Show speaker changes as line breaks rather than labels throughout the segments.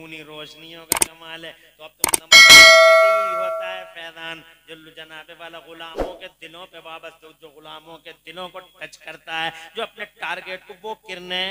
उन्हीं रोशनियों का कमाल है। तो अब तुम समझ यही होता है फैजान जो जनाबे वाला गुलामों के दिलों पे वाबस्ता, जो गुलामों के दिलों को टच करता है, जो अपने टारगेट को, वो किरणें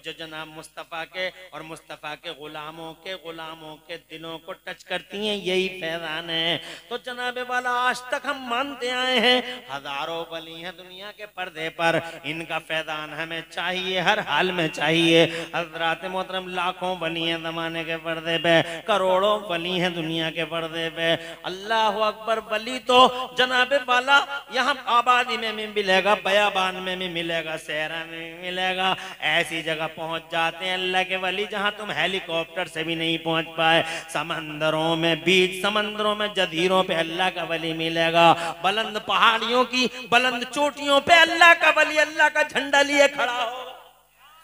जो जनाब मुस्तफ़ा के और मुस्तफ़ा के गुलामों के दिलों को टच करती हैं, यही फैजान है। तो जनाबे वाला आज तक हम मानते आए हैं हजारों वली हैं दुनिया के पर्दे पर, इनका फैजान हमें चाहिए, हर हाल में चाहिए। हजरात मोहतरम लाखों वली हैं जमाने के पर्दे पे, करोड़ों वली हैं दुनिया के पर्दे पे। अल्लाह अकबर। वली तो जनाबे वाला यहाँ आबादी में भी मिलेगा, बयाबान में भी मिलेगा, सहरा में भी मिलेगा। ऐसी जगह पहुंच जाते हैं अल्लाह के वली जहां तुम हेलीकॉप्टर से भी नहीं पहुंच पाए। समंदरों में, बीच समंदरों में, जजीरों पे अल्लाह का वली मिलेगा। बुलंद पहाड़ियों की बुलंद चोटियों पे अल्लाह का वली अल्लाह का झंडा लिए खड़ा हो।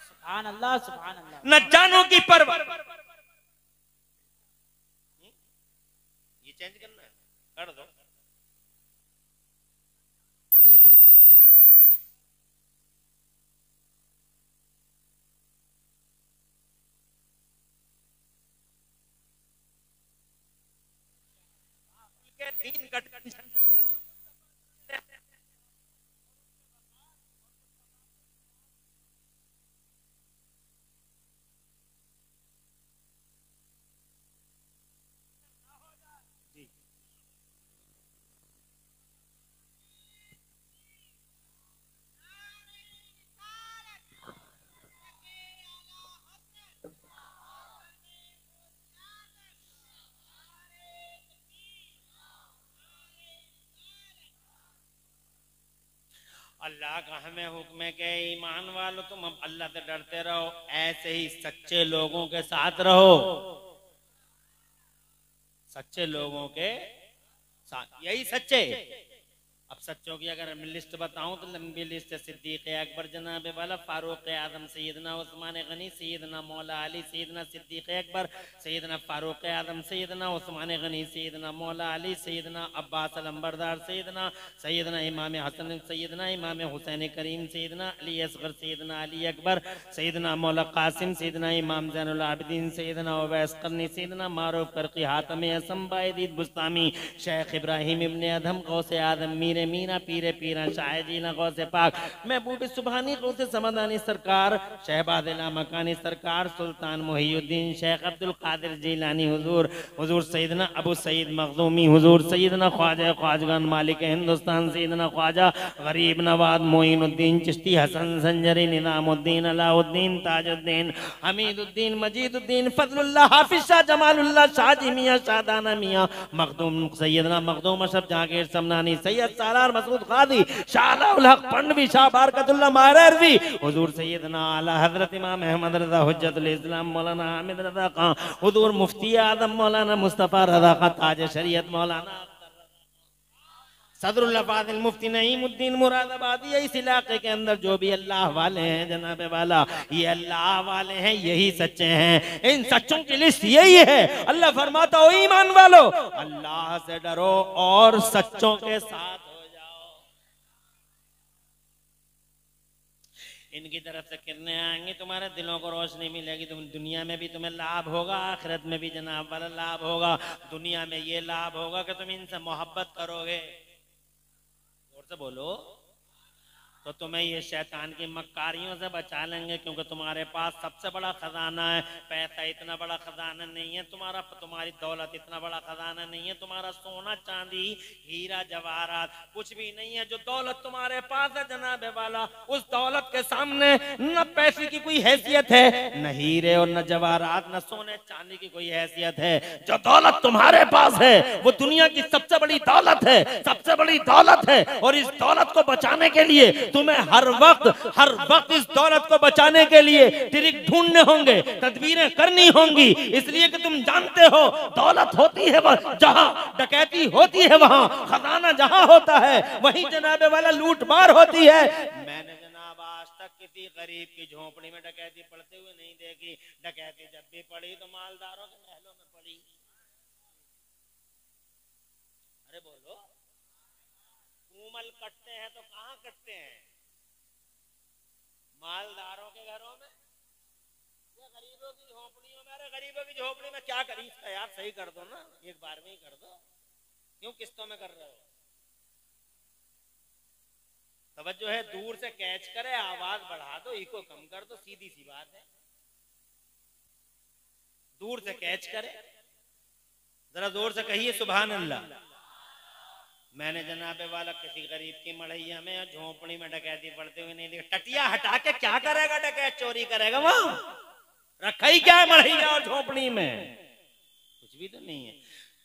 सुभान अल्लाह, सुभान अल्लाह।
न जानों की परवाह। ये चेंज करना है, कर दो। दीन का टेंशन अल्लाह का हमें हुक्म है कि ईमान वालों तुम अब अल्लाह से डरते रहो, ऐसे ही सच्चे लोगों के साथ रहो, सच्चे लोगों के साथ, यही सच्चे। अब सच्चों की अगर मैं लिस्ट बताऊं तो लंबी लिस्ट है। सिद्दीक अकबर जनाबे वाला, फारूक आजम, सैयदना उस्मान गनी, सैयदना मौला अली, सैयदना सिद्दीक अकबर, सैयदना फारूक आजम, सैयदना उस्मान गनी, सैयदना मौला अली, सैयदना अब्बास अलंबरदार, सैयदना इमाम हसन, सैयदना इमाम हुसैन करीम, सैयदना अली असगर, सैयदना अली अकबर, सैयदना मौला कासिम, सैयदना इमाम ज़ैनुल आबिदीन, सैयदना उवैस करनी, सैयदना मारूफ करकी, हातम असम बायदीद बुस्तामी, शेख इब्राहिम इब्ने अदहम, गौसे आदम, मीर मीना, पीरे पीरा, शाहजीना, गौसे पाक, महबूब सुबहानी, गौसे समदानी सरकार, शहबाज मकानी सरकार, सुल्तान मुहियुद्दीन शेख अब्दुल कादिर जिलानी हुजूर, हुजूर सैयदना अबू सईद मखदूमी, हुजूर सैयदना ख्वाजा ख्वाजगान मालिक हिंदुस्तान, सैयदना ख्वाजा गरीब नवाज मोइनुद्दीन चिश्ती, हसन संजरी, निजामुद्दीन, अलाउद्दीन, ताजुद्दीन, हमीदुद्दीन, मजीदुद्दीन, फजलुल्लाह, हाफिज शाह, जमालुल्लाह, शाहजी मियां, शादाना मियां, मखदूम, सैयदना मखदूम अशरफ जहांगीर समनानी, सैयद सालार मसूद कादी, शाह उल हक पंडवी, शाह बरकतुल्लाह माररजी, हुजूर सैयदना आला हजरत इमाम अहमद रजा हुज्जतुल इस्लाम मौलाना हामिद रजा खां, हुजूर मुफ्ती आदम मौलाना मुस्तफा रजा खां, ताज शरीयत मौलाना सदरुल फादिल मुफ्ती नईमुद्दीन मुरादाबादी, इस इलाके के अंदर जो भी अल्लाह वाले हैं जनाबे वाला, ये अल्लाह वाले हैं, यही सच्चे हैं। इन सच्चों की लिस्ट यही है। अल्लाह फरमाता हो ईमान वालो अल्लाह से डरो और सच्चों के साथ हो जाओ। इनकी तरफ से किरणें आएंगी, तुम्हारे दिलों को रोशनी मिलेगी, तुम दुनिया में भी तुम्हें लाभ होगा, आखिरत में भी जनाब वाला लाभ होगा। दुनिया में ये लाभ होगा कि तुम इनसे मोहब्बत करोगे, से बोलो, तो तुम्हें ये शैतान की मक्कारियों से बचा लेंगे, क्योंकि तुम्हारे पास सबसे बड़ा खजाना है। पैसा इतना बड़ा खजाना नहीं है तुम्हारा, तुम्हारी दौलत इतना बड़ा खजाना नहीं है तुम्हारा, सोना चांदी हीरा जवाहरात कुछ भी नहीं है। जो दौलत तुम्हारे पास है जनाबे वाला, उस दौलत के सामने न पैसे की कोई हैसियत है, न हीरे और न जवाहरात, न सोने चांदी की कोई हैसियत है। जो दौलत तुम्हारे पास है वो दुनिया की सबसे बड़ी दौलत है, सबसे बड़ी दौलत है। और इस दौलत को बचाने के लिए तुम्हें हर वक्त इस दौलत को बचाने के लिए ट्रिक ढूंढने होंगे, तदबीरें करनी होंगी, इसलिए कि तुम जानते हो दौलत होती है जहां, डकैती होती है वहां, खजाना जहां होता है वहीं जनाबे वाला लूट मार होती है। मैंने जनाब आज तक किसी गरीब की झोपड़ी में डकैती पड़ते हुए नहीं देखी। डकैती जब भी पड़ी तो मालदारों के महलों में पड़ी। अरे बोलो, कूमल कटते हैं तो कहां कटते हैं? मालदारों के घरों में या गरीबों की झोपड़ियों में, अरे गरीबों की झोपड़ी में क्या करी इसका यार, सही कर दो ना, एक बार में ही कर दो, क्यों किस्तों में कर रहे हो? तवज्जो है, दूर से कैच करे, आवाज बढ़ा दो, इको कम कर दो, सीधी सी बात है। दूर से कैच करे, जरा जोर से कहिए सुभान अल्लाह। मैंने जनाबे वाला किसी गरीब की मड़ैया में झोपड़ी में डकैती पड़ते हुए नहीं देखा। टटिया हटा के क्या करेगा डकैत, चोरी करेगा? वहां रखा ही क्या है मड़ैया और झोपड़ी में? कुछ भी तो नहीं है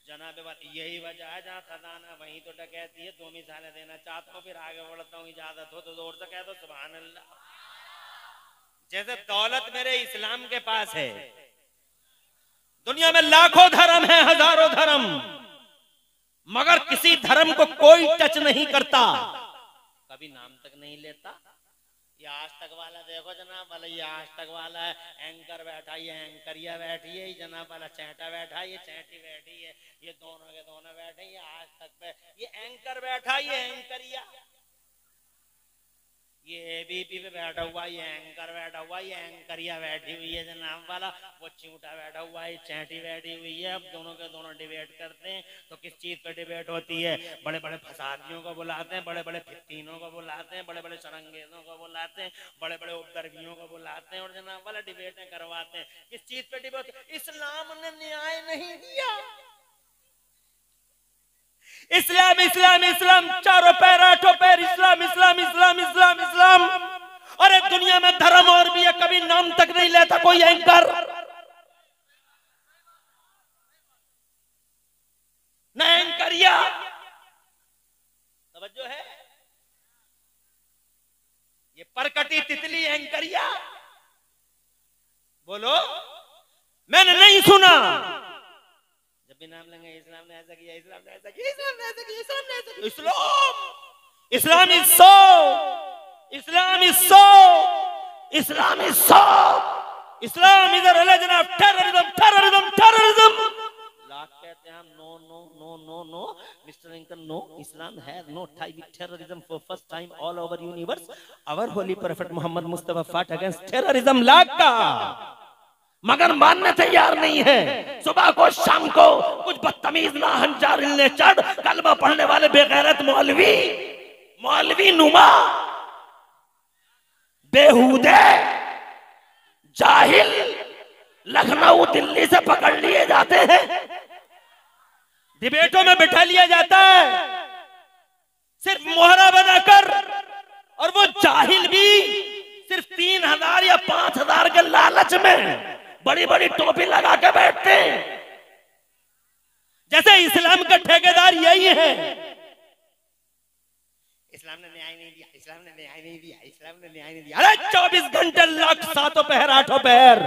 जनाबे वाला। यही वजह है, जहाँ खजाना वहीं तो डकैती है। 2 मिसालें देना चाहता हूँ, फिर आगे बढ़ता हूँ, इजाजत हो तो जोर से कह दो सुभान अल्लाह। जैसे दौलत मेरे इस्लाम के पास है, दुनिया में लाखों धर्म है, हजारों धर्म, मगर किसी धर्म को कोई टच नहीं करता, कभी नाम तक नहीं लेता। ये आज तक वाला देखो जनाब वाला, ये आज तक वाला है, एंकर बैठा, ये एंकरिया बैठी है, जनाब वाला चैटा बैठा, ये चैटी बैठी है, ये दोनों के दोनों बैठे, ये आज तक पे ये एंकर बैठा, ये एंकरिया, ये एबीपी पे बैठा हुआ, ये एंकर बैठा हुआ, ये एंकरिया बैठी हुई है जनाब वाला, वो चिमटा बैठा हुआ है, चैटी बैठी हुई है। अब दोनों के दोनों डिबेट करते हैं, तो किस चीज पे डिबेट होती है? बड़े बड़े फसादियों को बुलाते हैं, बड़े बड़े फित्तीनों को बुलाते हैं, बड़े बड़े शरंगेजों को बुलाते हैं, बड़े बड़े उपद्रवियों को बुलाते हैं और जनाब वाला डिबेटें करवाते हैं। किस चीज पे डिबेट? इस्लाम ने न्याय नहीं दिया। इस्लाम इस्लाम इस्लाम, चारों पैर आठों पैर, इस्लाम इस्लाम इस्लाम इस्लाम इस्लाम। अरे दुनिया में धर्म और भी है, कभी नाम तक नहीं लेता कोई एंकर, न एंकरिया। तवज्जो है, ये परकटी तितली एंकरिया, बोलो मैंने नहीं सुना। जब भी नाम लेंगे इस्लाम ने ऐसा किया, इस्लाम ने ऐसा किया, इस्लाम ने ऐसा किया, इस्लाम ने ऐसा किया। Islam is so, Islam is so, Islam is so, Islam is a religion of terrorism, terrorism, terrorism. लाख कहते हैं हम, no no no no no mister Lincoln, no, Islam has no tie with terrorism. For first time all over universe our holy prophet Muhammad Mustafa fought against terrorism. Lakh का मगर मानने तैयार नहीं है। सुबह को शाम को कुछ बदतमीज नाहंजार हिलने चढ़, कलमा पढ़ने वाले बेगैरत मौलवी, मौलवी नुमा, बेहूदे जाहिल लखनऊ दिल्ली से पकड़ लिए जाते हैं, डिबेटों में बिठा लिया जाता है सिर्फ मोहरा बनाकर, और वो जाहिल भी सिर्फ 3000 या 5000 के लालच में बड़ी बड़ी टोपी लगा के बैठते हैं, जैसे इस्लाम का ठेकेदार यही है। इस्लाम ने न्याय नहीं दिया, इस्लाम ने न्याय नहीं दिया, इस्लाम ने न्याय नहीं दिया। अरे 24 घंटे लाख सातों पहर आठों पहर,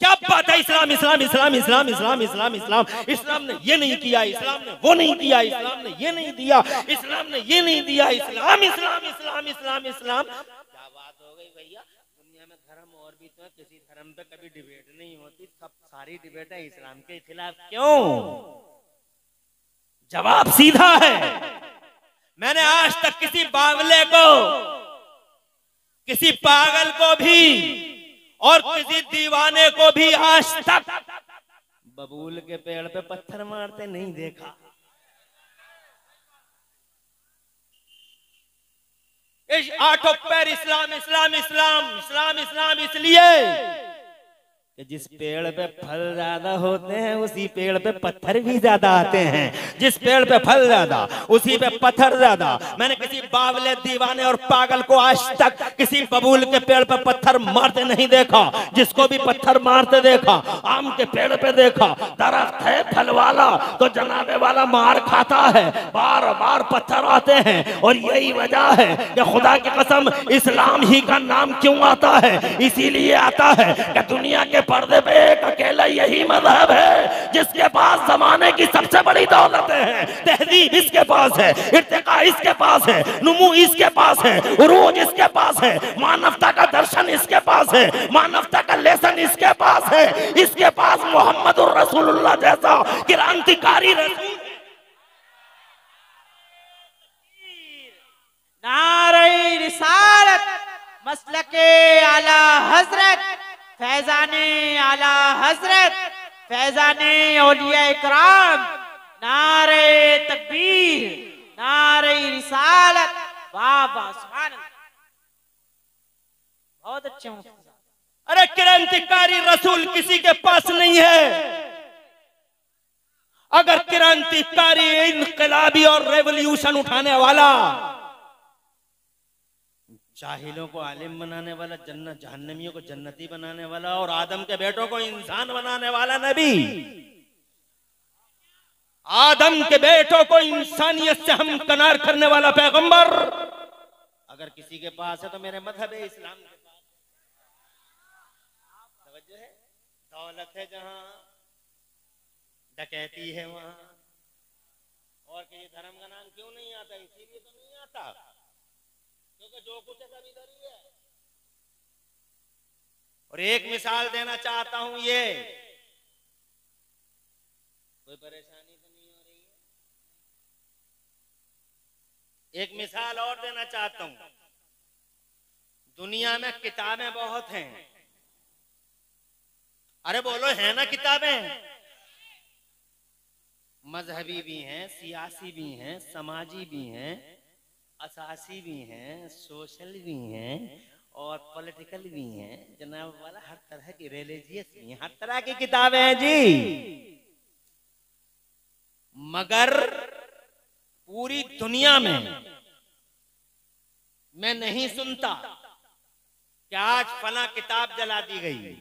क्या बात है? इस्लाम इस्लाम इस्लाम इस्लाम इस्लाम इस्लाम इस्लाम, इस्लाम ने ये नहीं किया, इस्लाम ने वो नहीं किया, इस्लाम ने ये नहीं दिया, इस्लाम ने ये नहीं दिया, इस्लाम इस्लाम इस्लाम इस्लाम इस्लाम। क्या बात हो गई भैया? दुनिया में धर्म और भी तो है, किसी धर्म पे कभी डिबेट नहीं होती, सब सारी डिबेटें इस्लाम के खिलाफ क्यों? जवाब सीधा है। मैंने आज तक किसी बावले को, किसी पागल को भी और किसी दीवाने को भी आज तक बबूल के पेड़ पे पत्थर मारते नहीं देखा। इस आठों पैर इस्लाम इस्लाम इस्लाम इस्लाम इस्लाम इसलिए कि जिस पेड़ पे फल ज्यादा होते हैं उसी पेड़ पे पत्थर भी ज्यादा आते हैं, जिस पेड़ पे फल ज्यादा उसी पे पत्थर ज्यादा। मैंने किसी बावले दीवाने और पागल को आज तक किसी बबूल के पेड़ पे पत्थर मारते नहीं देखा। जिसको भी पत्थर मारते देखा, आम के पेड़ पे देखा, दरख्त है फल वाला तो जनाबे वाला मार खाता है, बार बार पत्थर आते हैं। और यही वजह है कि खुदा की कसम इस्लाम ही का नाम क्यों आता है? इसीलिए आता है कि दुनिया के पर्दे पे एक अकेला यही मजहब है जिसके पास जमाने की सबसे बड़ी दौलतें हैं। तहजीब इसके पास है, इर्तिका इसके पास है, नुमू इसके पास है, उरूज इसके पास है, मानवता का दर्शन इसके पास है, मानवता का लेसन इसके पास है। इसके पास मोहम्मदुर रसूलुल्लाह जैसा क्रांतिकारी रसूल।
नारे रिसालत, मसलके आला हजरत फैजाने आला हजरत, फैजाने औलिया इकराम, नारे तकबीर, नारे रिसालत। वाह वाह, सुभान अल्लाह, बहुत अच्छे मुफ्ती साहब।
अरे क्रांतिकारी रसूल किसी के पास नहीं है। अगर क्रांतिकारी, इनकलाबी और रेवोल्यूशन उठाने वाला, जाहिलों को आलिम बनाने वाला, जन्नत जहन्नमियों को जन्नती बनाने वाला और आदम के बेटों को इंसान बनाने वाला नबी, आदम के बेटों को इंसानियत से हमकनार करने वाला पैगंबर अगर किसी के पास है तो मेरे मजहब इस्लाम के पास तवज्जो है। दौलत है जहां, डकैती है वहां, और किसी धर्म का नाम क्यों नहीं आता? इसीलिए तो नहीं आता क्योंकि जो कुछ है सब इधर ही है। और एक मिसाल देना चाहता हूं, ये कोई परेशानी तो नहीं हो रही है? एक मिसाल और देना चाहता हूं। दुनिया में किताबें बहुत हैं, अरे बोलो है ना किताबें? मजहबी भी हैं, सियासी भी हैं, समाजी भी हैं, असासी भी हैं, सोशल भी हैं और पॉलिटिकल भी हैं जनाब वाला, हर तरह की रिलीजियस भी हैं, हर तरह की किताबें हैं जी। मगर पूरी दुनिया में मैं नहीं सुनता कि आज फला किताब जला दी गई,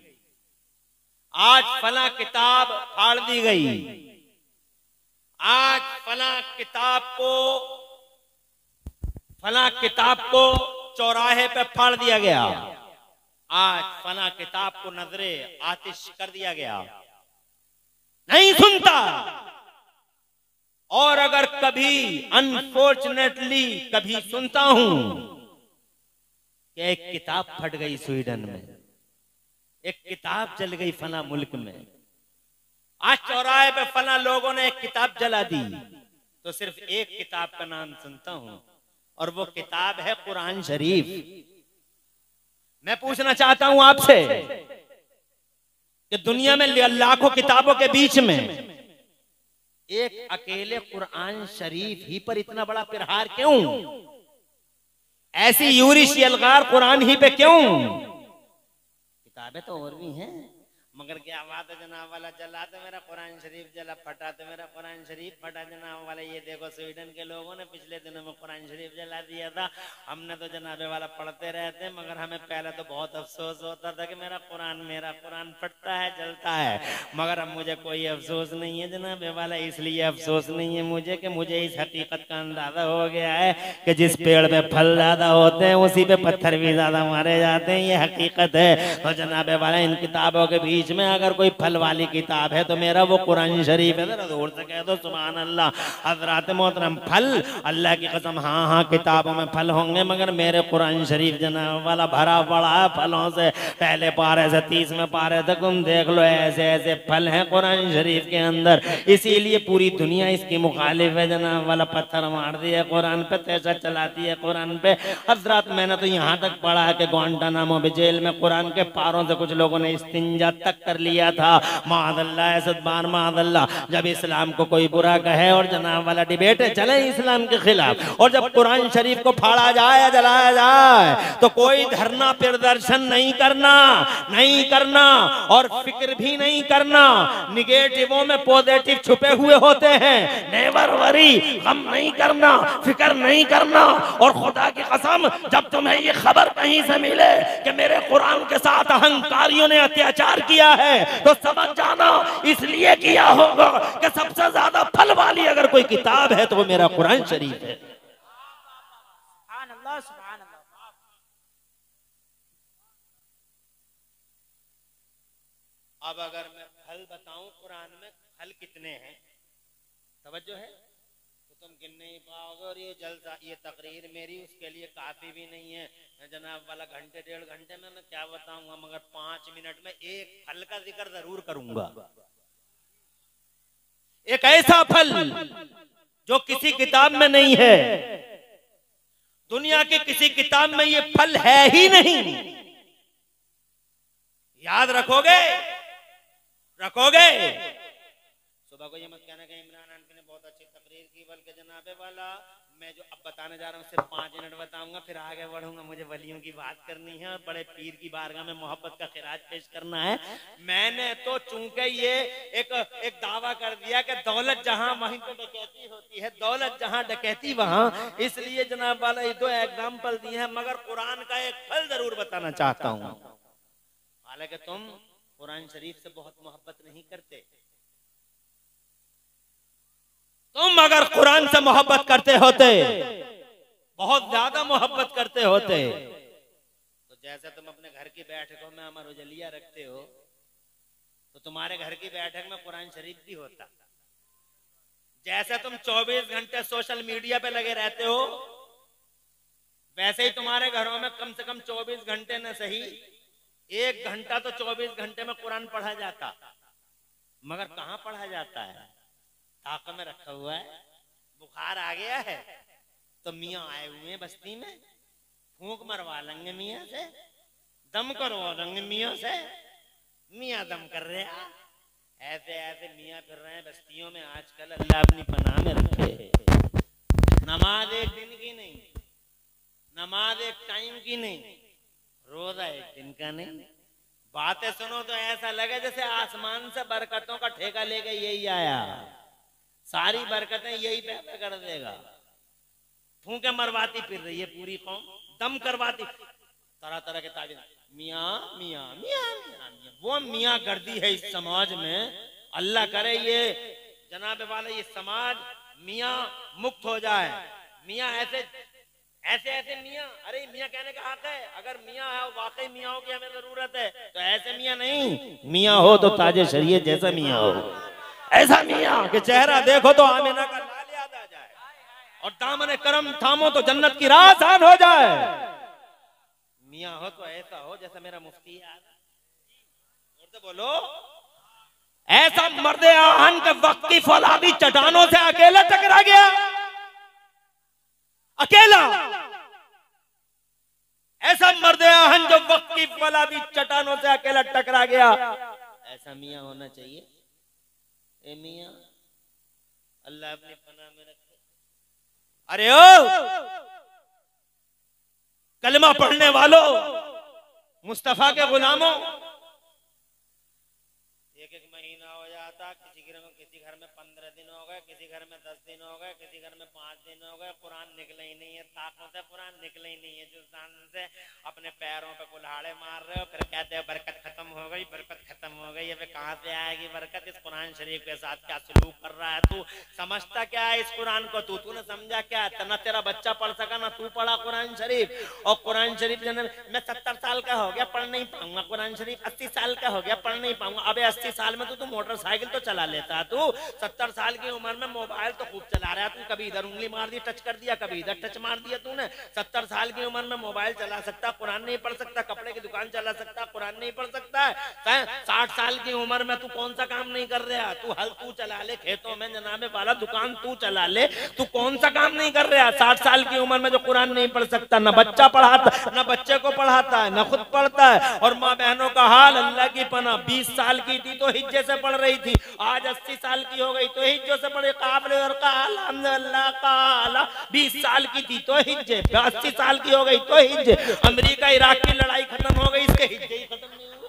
आज फला किताब फाड़ दी गई, आज फला किताब को चौराहे पे फाड़ दिया गया, आज फला किताब को नजरे आतिश कर दिया गया, नहीं सुनता। और अगर कभी अनफॉर्चुनेटली कभी सुनता हूं कि एक किताब फट गई स्वीडन में, एक किताब जल गई फला मुल्क में, आज चौराहे पे फला लोगों ने एक किताब जला दी, तो सिर्फ एक किताब का नाम सुनता हूं और वो किताब है कुरान शरीफ। मैं पूछना चाहता हूं आपसे कि दुनिया में लाखों किताबों के बीच में एक अकेले कुरान शरीफ ही पर इतना बड़ा प्रहार क्यों? ऐसी यूरिश यलगार कुरान ही पे क्यों? किताबें तो और भी हैं, मगर क्या बात है जनाब वाला, जला तो मेरा कुरान शरीफ जला, फटा तो मेरा कुरान शरीफ फटा जनाब वाला। ये देखो स्वीडन के लोगों ने पिछले दिनों में कुरान शरीफ जला दिया था। हमने तो जनाबे वाला पढ़ते रहते, मगर हमें पहले तो बहुत अफसोस होता था कि मेरा कुरान फटता है, जलता है, मगर अब मुझे कोई अफसोस नहीं है जनाबे वाला। इसलिए अफसोस नहीं है मुझे कि मुझे इस हकीकत का अंदाजा हो गया है कि जिस पेड़ पे फल ज्यादा होते हैं उसी पे पत्थर भी ज्यादा मारे जाते हैं, ये हकीकत है। तो जनाबे वाला इन किताबों के बीच में अगर कोई फल वाली किताब है तो मेरा वो कुरान शरीफ है। जरा जोर से कह दो सुभान अल्लाह। हजरात मोहतरम, फल अल्लाह की कसम, हाँ हाँ किताबों में फल होंगे, मगर मेरे कुरान शरीफ जनाब वाला भरा पड़ा है फलों से। पहले पारे से 30वें पारे तक तुम देख लो, ऐसे ऐसे फल हैं कुरान शरीफ के अंदर। इसीलिए पूरी दुनिया इसकी मुखालिफ है जनाब वाला, पत्थर मार दिया कुरान पे, तेजा चलाती है कुरान पे। हजरात मैंने तो यहाँ तक पढ़ा है कि ग्वांटानामो बे जेल में कुरान के पारों से कुछ लोगों ने इस्तिंजा तक कर लिया था। मादल्ला सदबान मादल्ला, जब इस्लाम को कोई बुरा कहे और जनाब वाला डिबेट चले इस्लाम के खिलाफ, और जब कुरान शरीफ को फाड़ा जाए या जलाया जाए तो कोई धरना प्रदर्शन नहीं करना और फिक्र भी नहीं करना। निगेटिवों में पॉजिटिव छुपे हुए होते हैं। नेवर वरी, गम नहीं करना, फिक्र नहीं करना। और खुदा की कसम, जब तुम्हें ये खबर कहीं से मिले कि मेरे कुरान के साथ अहंकारियों ने अत्याचार किया है तो समझ जाना इसलिए किया होगा कि सबसे ज्यादा फल वाली अगर कोई किताब है तो वो मेरा कुरान शरीफ है।
सुभान अल्लाह, सुभान अल्लाह।
अब अगर मैं फल बताऊं कुरान में फल कितने हैं, तवज्जो है, तो तुम गिन नहीं पाओगे। और ये जलसा, ये तकरीर मेरी उसके लिए काफी भी नहीं है जनाब वाला, घंटे 1.5 घंटे में मैं क्या बताऊंगा, मगर 5 मिनट में एक फल का जिक्र जरूर करूंगा। एक ऐसा फल जो किसी किताब में नहीं है, दुनिया की किसी किताब में ये फल है ही नहीं। याद रखोगे? रखोगे? सुबह को ये मत कहना कि इमरान आंटी ने बहुत अच्छी तकरीर की, बल्कि जनाबे वाला मैं जो अब बताने जा रहा हूँ सिर्फ 5 मिनट बताऊंगा, फिर आगे बढ़ूंगा। मुझे वलियों की बात करनी है और बड़े पीर की बारगाह में मोहब्बत का खिराज पेश करना है। मैंने तो चूंकि ये एक दावा कर दिया कि दौलत जहां वहीं तो डकैती होती है, दौलत जहां डकैती वहां, इसलिए जनाब वाला ये 2 एग्जाम्पल दिए हैं। मगर कुरान का एक फल जरूर बताना चाहता हूँ। हालांकि तुम कुरान शरीफ से बहुत मोहब्बत नहीं करते। तुम अगर कुरान से मोहब्बत करते होते, बहुत ज्यादा मोहब्बत करते होते, तो जैसे तुम अपने घर की बैठकों में अमर उजलिया रखते हो, तो तुम्हारे घर की बैठक में कुरान शरीफ भी होता। जैसे तुम 24 घंटे सोशल मीडिया पे लगे रहते हो, वैसे ही तुम्हारे घरों में कम से कम 24 घंटे न सही 1 घंटा तो 24 घंटे में कुरान पढ़ा जाता। मगर कहाँ पढ़ा जाता है? ताक में रखा हुआ है। बुखार आ गया है तो मियाँ आए हुए हैं बस्ती में, फूंक मरवा लेंगे मियाँ से, दम करवा देंगे मियाँ से, मियाँ दम कर रहे हैं। ऐसे ऐसे मियाँ फिर रहे हैं बस्तियों में आजकल, अल्लाह अपनी पनाह में रखे। नमाज एक दिन की नहीं, नमाज एक टाइम की नहीं, रोजा एक दिन का नहीं। बातें सुनो तो ऐसा लगे जैसे आसमान से बरकतों का ठेका लेके यही आया, सारी बरकतें यही पैदा कर देगा। फूंके मरवाती फिर रही है पूरी कौम, दम करवाती, तरह तरह के ताबीर, मियाँ मियाँ मियाँ मियाँ मियाँ। वो मियाँ गर्दी है इस समाज में। अल्लाह करे ये जनाब वाले ये समाज मियाँ मुक्त हो जाए। मियाँ ऐसे ऐसे ऐसे मियाँ, अरे मियाँ कहने का हक है। अगर मियाँ है वाकई मियाँ की हमें जरूरत है, तो ऐसे मियाँ नहीं, मियाँ हो तो ताजे शरीयत जैसा मियाँ हो, ऐसा मियाँ कि चेहरा देखो तो आमिना का लाल याद आ जाए, और दामन करम थामो तो जन्नत की राह आसान हो जाए। मियाँ हो तो ऐसा हो जैसा मेरा मुफ्ती याद, तो बोलो ऐसा मर्दे आहन के वक्त की फौलादी चट्टानों से अकेला टकरा गया, अकेला। ऐसा मर्दे आहन जो वक्त की फौलादी चट्टानों से अकेला टकरा गया, ऐसा मियाँ होना चाहिए। ए मियाँ अल्लाह अपनी पनाह में रखे। अरे ओ कलमा पढ़ने वालों, मुस्तफा के गुलामों, एक महीना हो जाता, किसी घर में 15 दिन हो गए, किसी घर में 10 दिन हो गए, किसी घर में 5 दिन हो गए, कुरान निकले ही नहीं है, ताकों से कुरान निकले ही नहीं है, जो जान से अपने पैरों पे कुल्हाड़े मार रहे हो, फिर कहते हैं बरकत खत्म हो गई, बरकत खत्म हो गई। अबे कहाँ से आएगी बरकत? इस कुरान शरीफ के साथ क्या सलूक कर रहा है तू? समझता क्या है इस कुरान को? तूने समझा क्या? ना तेरा बच्चा पढ़ सका ना तू पढ़ा कुरान शरीफ। और कुरान शरीफ मैं 70 साल का हो गया पढ़ नहीं पाऊंगा कुरान शरीफ, 80 साल का हो गया पढ़ नहीं पाऊंगा। अबे 80 साल में तू मोटरसाइकिल तो चला लेता, तू 70 साल की उम्र में मोबाइल तो खूब चला रहा है तू, कभी इधर उंगली मार दी टच कर दिया, कभी इधर टच मार दिया तूने। 70 साल की उम्र में मोबाइल चला सकता, कुरान नहीं पढ़ सकता, कपड़े की दुकान चला सकता, कुरान नहीं पढ़ सकता है। 60 साल की उम्र में तू कौन सा काम नहीं कर रहा? तू हल तू चला ले खेतों में, जनाबे वाला दुकान तू चला ले, तू कौन सा काम नहीं कर रहा? 60 साल की उम्र में जो कुरान नहीं पढ़ सकता, ना बच्चा पढ़ाता, ना बच्चे को पढ़ाता है, ना खुद पढ़ता है। और माँ बहनों का हाल अल्लाह की पनाह, 20 साल की थी तो हिज्जे से पढ़ रही थी, आज 80 साल की हो गई तो हिज्जों से पढ़े। काबले और अल्हम्दुलिल्लाह काला 20 साल की थी तो हिज्जे, 80 साल की हो गई तो हिज्जे। अमेरिका इराक की लड़ाई खत्म हो गई, इसके हिज्जे ही खत्म नहीं हुए।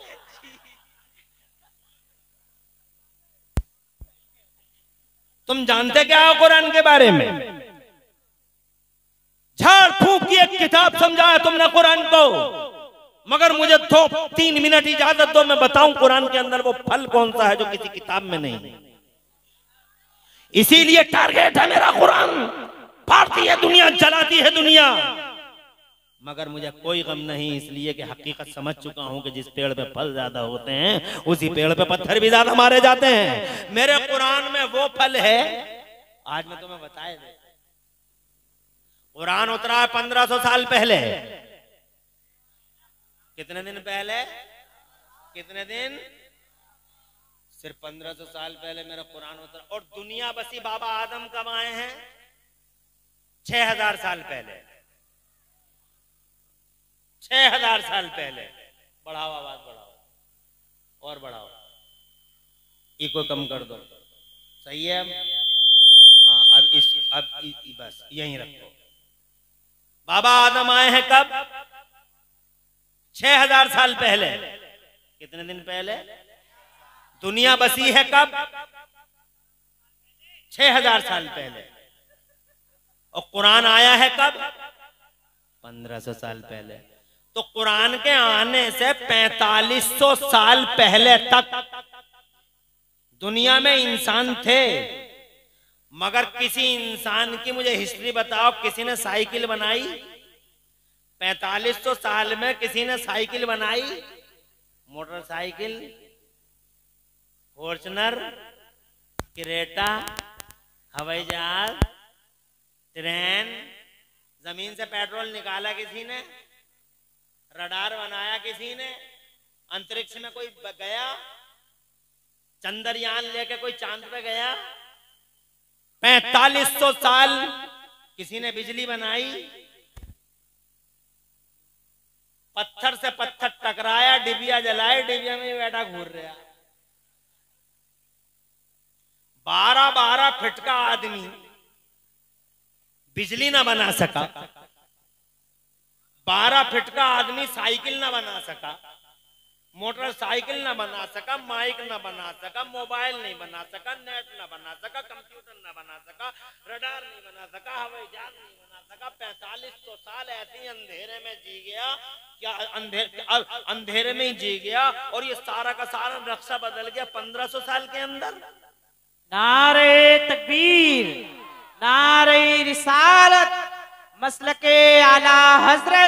तुम जानते क्या हो कुरान के बारे में? झाड़ फूंक की एक किताब समझाया तुमने कुरान को, मगर मुझे तो 3 मिनट इजाजत दो, मैं बताऊं कुरान के अंदर वो फल कौन सा है जो किसी किताब में नहीं। इसीलिए टारगेट है मेरा कुरान, फाड़ती है दुनिया, जलाती है दुनिया, मगर मुझे कोई गम नहीं, इसलिए कि हकीकत समझ चुका हूं कि जिस पेड़ पे फल ज्यादा होते हैं उसी पेड़ पे पत्थर भी ज्यादा मारे जाते हैं। मेरे कुरान में वो फल है, आज मैं तुम्हें बताया दे। कुरान उतरा है 1500 साल पहले। कितने दिन पहले? कितने दिन? सिर्फ 1500 साल पहले मेरा कुरान उतरा। और दुनिया बसी बाबा आदम कब आए हैं? 6000 साल पहले। 6000 साल पहले। बढ़ाओ आवाज बढ़ाओ। और बढ़ाओ, इको कम कर दो, सही है। हाँ अब बस यहीं रखो। बाबा आदम आए हैं कब? 6000 साल पहले। कितने दिन पहले? दुनिया बसी है कब? 6000 साल पहले। और कुरान आया है कब? 1500 साल पहले। तो कुरान के आने से 4500 साल पहले तक दुनिया में इंसान थे, मगर किसी इंसान की मुझे हिस्ट्री बताओ, किसी ने साइकिल बनाई? 4500 साल में किसी ने साइकिल बनाई? मोटरसाइकिल, फॉर्च्यूनर, क्रेटा, हवाई जहाज, ट्रेन, जमीन से पेट्रोल निकाला किसी ने, रडार बनाया किसी ने, अंतरिक्ष में कोई गया, चंद्रयान लेके कोई चांद पे गया। 4500 साल किसी ने बिजली बनाई, पत्थर से पत्थर टकराया, डिबिया जलाए, डिबिया में बैठा घूर रहा। 12-12 फीट का आदमी बिजली ना बना सका, 12 फीट का आदमी साइकिल ना बना सका, मोटरसाइकिल ना बना सका, माइक ना बना सका, मोबाइल नहीं बना सका, नेट ना बना सका, कंप्यूटर ना बना सका, रडार नहीं बना सका, हवाई जहाज नहीं बना सका। 4500 साल ऐसे ही अंधेरे में जी गया, क्या अंधेरे में ही जी गया, और ये सारा का सारा नक्शा बदल गया 1500 साल के अंदर।
नारे तकबीर, नारे रिसालत, मसलके आला हजरत।